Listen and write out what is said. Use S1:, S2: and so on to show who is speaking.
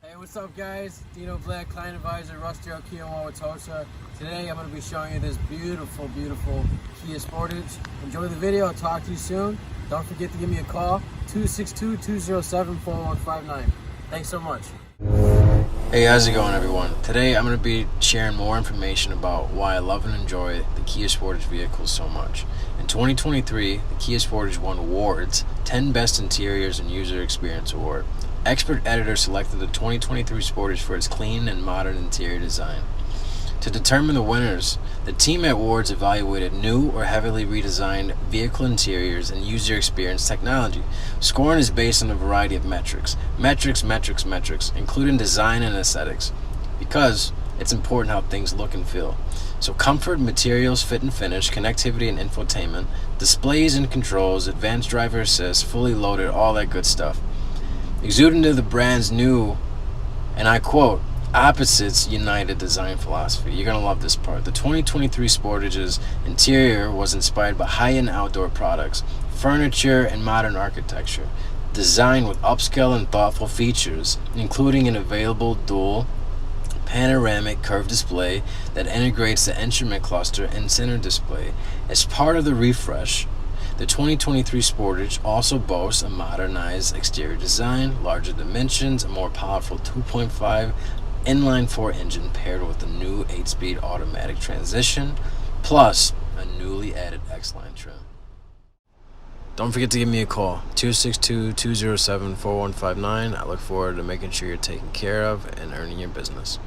S1: Hey, what's up guys? Dino Black, client advisor, Russ Darrow Kia Wauwatosa. Today I'm going to be showing you this beautiful Kia Sportage. Enjoy the video. I'll talk to you soon. Don't forget to give me a call, 262-207-4159. Thanks so much.
S2: Hey, how's it going everyone? Today I'm going to be sharing more information about why I love and enjoy the Kia Sportage vehicles so much. In 2023, the Kia Sportage won awards, 10 Best Interiors and User Experience Award. Expert editor selected the 2023 Sportage for its clean and modern interior design. To determine the winners, the team at awards evaluated new or heavily redesigned vehicle interiors and user experience technology. Scoring is based on a variety of metrics, including design and aesthetics, because it's important how things look and feel. So comfort, materials, fit and finish, connectivity and infotainment, displays and controls, advanced driver assist, fully loaded, all that good stuff. Exuding to the brand's new, and I quote, opposites united design philosophy. You're going to love this part. The 2023 Sportage's interior was inspired by high-end outdoor products, furniture, and modern architecture, designed with upscale and thoughtful features, including an available dual panoramic curved display that integrates the instrument cluster and center display. As part of the refresh, the 2023 Sportage also boasts a modernized exterior design, larger dimensions, a more powerful 2.5 inline-4 engine paired with a new 8-speed automatic transmission, plus a newly added X-Line trim. Don't forget to give me a call, 262-207-4159. I look forward to making sure you're taken care of and earning your business.